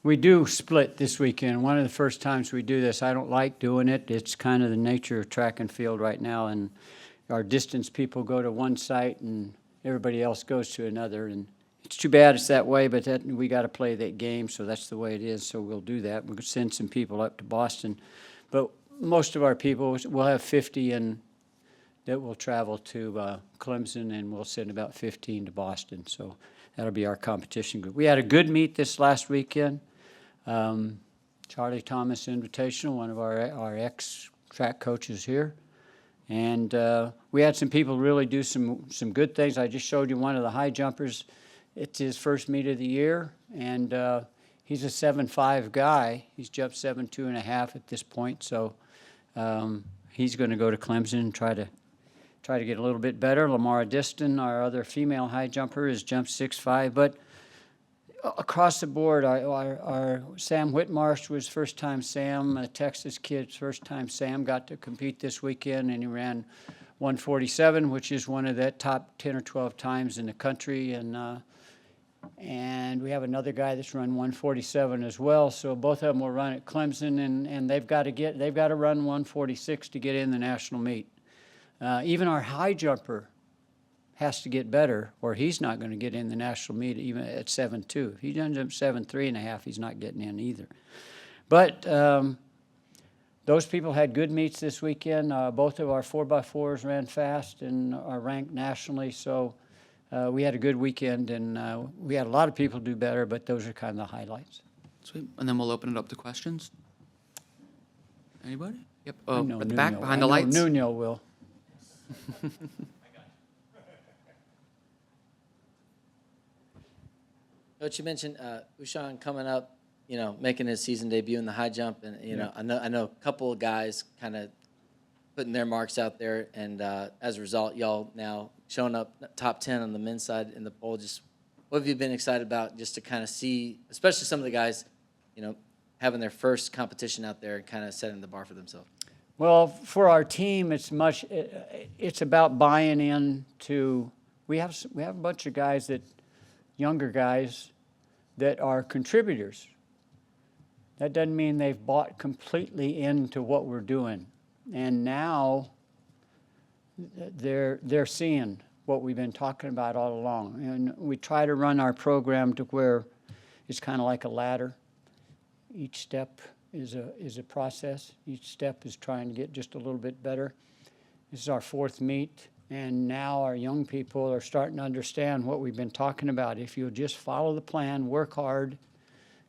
We do split this weekend. One of the first times we do this. I don't like doing it. It's kind of the nature of track and field right now, and our distance people go to one site and everybody else goes to another. And it's too bad it's that way, but we got to play that game, so that's the way it is. So we'll do that. We'll send some people up to Boston, but most of our people, we'll have 50 and that will travel to Clemson, and we'll send about 15 to Boston. So that'll be our competition group. We had a good meet this last weekend. Charlie Thomas Invitational, one of our ex-track coaches here. And we had some people really do some good things. I just showed you one of the high jumpers. It's his first meet of the year, and he's a 7.5 guy. He's jumped 7.2.5 at this point, so he's going to go to Clemson and try to get a little bit better. Lamara Diston, our other female high jumper, has jumped 6.5. But across the board, our Sam Whitmarsh was first-time Sam, a Texas kid, first-time Sam, got to compete this weekend, and he ran 147, which is one of the top 10 or 12 times in the country. And we have another guy that's run 147 as well. So both of them will run at Clemson, and they've got to run 146 to get in the national meet. Even our high jumper has to get better, or he's not going to get in the national meet even at 7.2. If he doesn't jump 7.3.5, he's not getting in either. But those people had good meets this weekend. Both of our 4x4s ran fast and are ranked nationally. So we had a good weekend, and we had a lot of people do better, but those are kind of the highlights. Sweet. And then we'll open it up to questions. Anybody? Yep. I know At the Nuno. back, behind the lights. Nuno will. Coach, you mentioned Ushan coming up, making his season debut in the high jump, and I know a couple of guys kind of putting their marks out there, and as a result, y'all now showing up top 10 on the men's side in the poll. Just what have you been excited about, just to kind of see, especially some of the guys, having their first competition out there and kind of setting the bar for themselves? Well, for our team, it's about buying into. We have a bunch of guys younger guys that are contributors. That doesn't mean they've bought completely into what we're doing. And now they're seeing what we've been talking about all along. And we try to run our program to where it's kind of like a ladder. Each step is a process. Each step is trying to get just a little bit better. This is our fourth meet. And now our young people are starting to understand what we've been talking about. If you'll just follow the plan, work hard,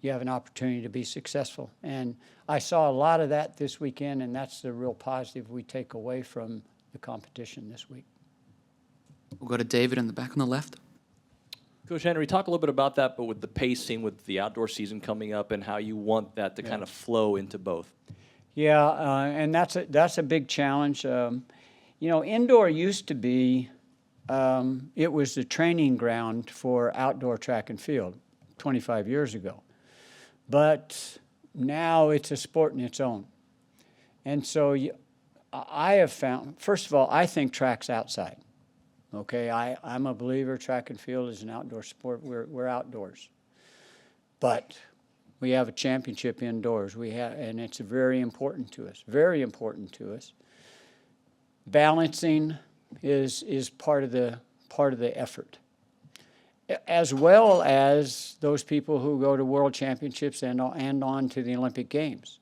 you have an opportunity to be successful. And I saw a lot of that this weekend, and that's the real positive we take away from the competition this week. We'll go to David in the back on the left. Coach Henry, talk a little bit about that, but with the pacing, with the outdoor season coming up, and how you want that to kind of flow into both. Yeah, and that's a big challenge. Indoor used to be, it was the training ground for outdoor track and field 25 years ago. But now it's a sport in its own. And so I have found, first of all, I think track's outside. Okay, I'm a believer track and field is an outdoor sport. We're outdoors. But we have a championship indoors. And it's very important to us, very important to us. Balancing is part of the effort, as well as those people who go to world championships and on to the Olympic Games.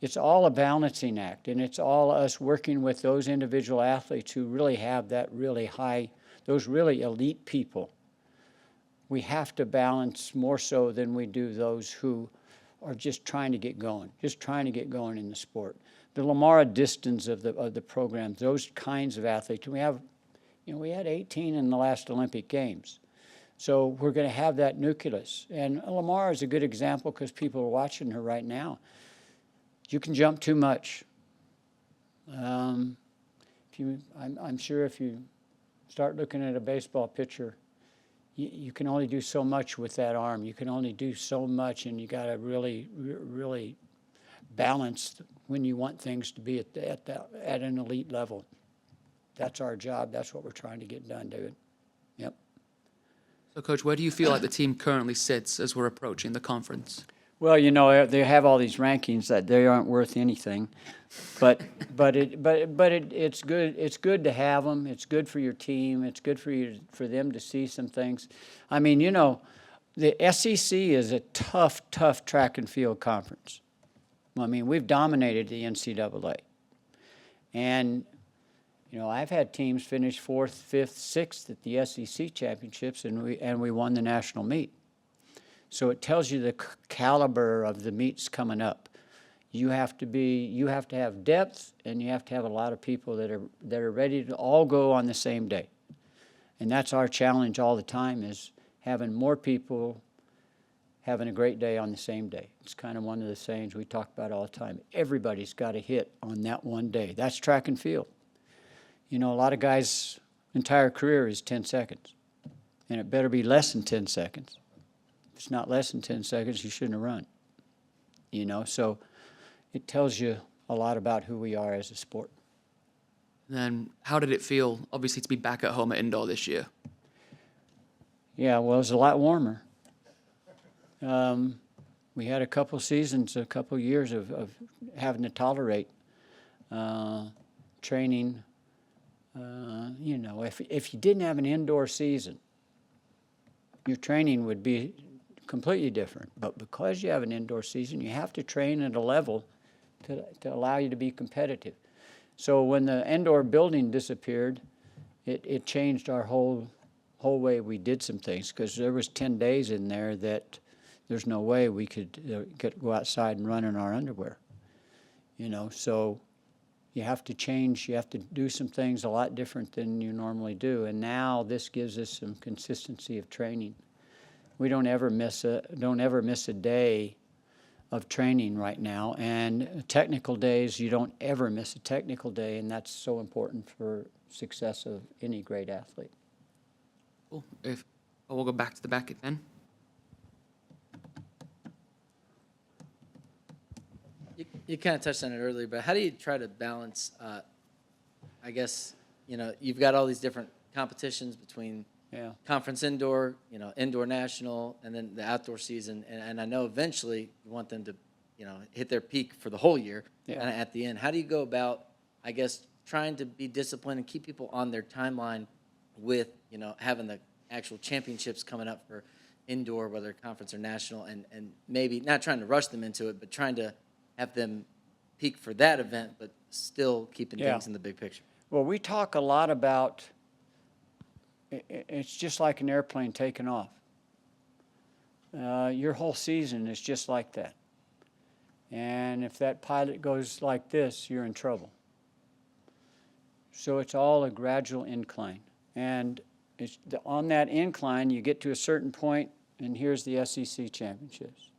It's all a balancing act, and it's all us working with those individual athletes who really have that really high, those really elite people. We have to balance more so than we do those who are just trying to get going in the sport. The Lamara Distons of the program, those kinds of athletes. We had 18 in the last Olympic Games. So we're going to have that nucleus. And Lamara is a good example because people are watching her right now. You can jump too much. I'm sure if you start looking at a baseball pitcher, you can only do so much with that arm. You can only do so much, and you got to really, really balance when you want things to be at an elite level. That's our job. That's what we're trying to get done, David. Yep. So, Coach, where do you feel like the team currently sits as we're approaching the conference? Well, you know, they have all these rankings that they aren't worth anything, it's good. It's good to have them. It's good for your team. It's good for them to see some things. I mean, you know, the SEC is a tough track and field conference. I mean, we've dominated the NCAA, and you know, I've had teams finish 4th, 5th, 6th at the SEC championships, and we won the national meet. So it tells you the caliber of the meets coming up. You have to have depth, and you have to have a lot of people that are ready to all go on the same day. And that's our challenge all the time, is having more people having a great day on the same day. It's kind of one of the sayings we talk about all the time. Everybody's got to hit on that one day. That's track and field. You know, a lot of guys' entire career is 10 seconds, and it better be less than 10 seconds. If it's not less than 10 seconds, you shouldn't have run. You know, so it tells you a lot about who we are as a sport. And then how did it feel, obviously, to be back at home at indoor this year? Yeah, well, it was a lot warmer. We had a couple seasons, a couple years of having to tolerate training. You know, if you didn't have an indoor season, your training would be completely different. But because you have an indoor season, you have to train at a level to allow you to be competitive. So when the indoor building disappeared, it changed our whole way we did some things, because there was 10 days in there that there's no way we could go outside and run in our underwear. You know, so you have to change, you have to do some things a lot different than you normally do. And now this gives us some consistency of training. We don't ever miss a day of training right now. And technical days, you don't ever miss a technical day, and that's so important for success of any great athlete. Cool. We'll go back to the back then. You kind of touched on it earlier, but how do you try to balance, I guess, you know, you've got all these different competitions between conference indoor, you know, indoor national, and then the outdoor season. And I know eventually you want them to, you know, hit their peak for the whole year. And at the end, how do you go about, I guess, trying to be disciplined and keep people on their timeline with, you know, having the actual championships coming up for indoor, whether conference or national, and maybe not trying to rush them into it, but trying to have them peak for that event, but still keeping things in the big picture? Well, we talk a lot about, it's just like an airplane taking off. Your whole season is just like that. And if that pilot goes like this, you're in trouble. So it's all a gradual incline. And on that incline, you get to a certain point, and here's the SEC championships.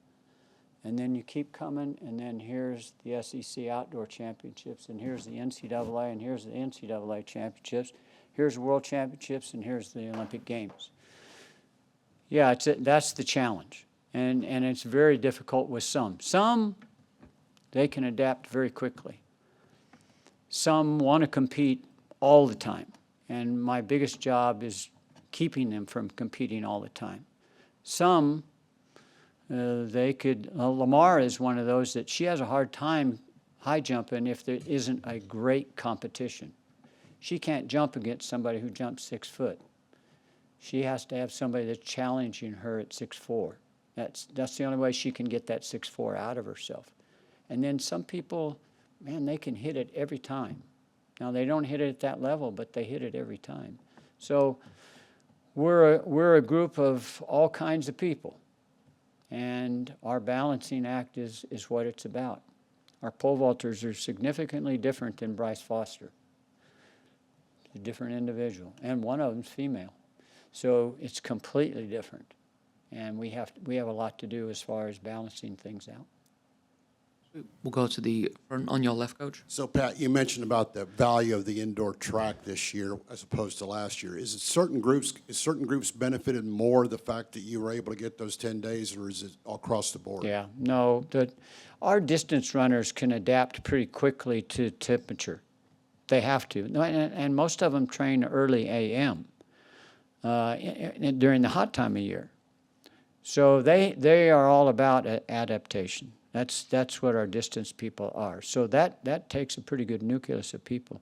And then you keep coming, and then here's the SEC Outdoor Championships, and here's the NCAA, and here's the NCAA Championships. Here's the World Championships, and here's the Olympic Games. Yeah, that's the challenge. And it's very difficult with some. Some, they can adapt very quickly. Some want to compete all the time. And my biggest job is keeping them from competing all the time. Some, Lamar is one of those that she has a hard time high jumping if there isn't a great competition. She can't jump against somebody who jumps 6 foot. She has to have somebody that's challenging her at 6'4". That's the only way she can get that 6'4" out of herself. And then some people, man, they can hit it every time. Now, they don't hit it at that level, but they hit it every time. So we're a group of all kinds of people. And our balancing act is what it's about. Our pole vaulters are significantly different than Bryce Foster. A different individual, and one of them's female. So it's completely different. And we have a lot to do as far as balancing things out. We'll go to the front on your left, Coach. So, Pat, you mentioned about the value of the indoor track this year as opposed to last year. Is certain groups benefited more the fact that you were able to get those 10 days, or is it all across the board? Yeah, no, our distance runners can adapt pretty quickly to temperature. They have to, and most of them train early AM during the hot time of year. So they are all about adaptation. That's what our distance people are. So that takes a pretty good nucleus of people.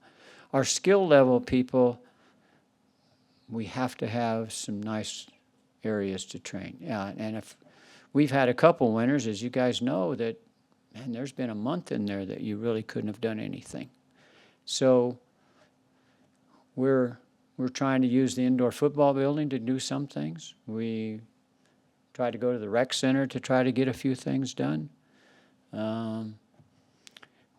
Our skill level people, we have to have some nice areas to train. Yeah, and if we've had a couple winners, as you guys know, that, man, there's been a month in there that you really couldn't have done anything. So we're trying to use the indoor football building to do some things. We try to go to the rec center to try to get a few things done.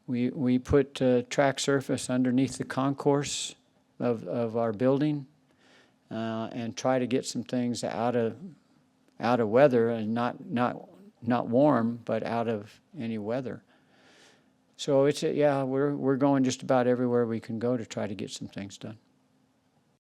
We put track surface underneath the concourse of our building and try to get some things out of weather and not warm, but out of any weather. So we're going just about everywhere we can go to try to get some things done.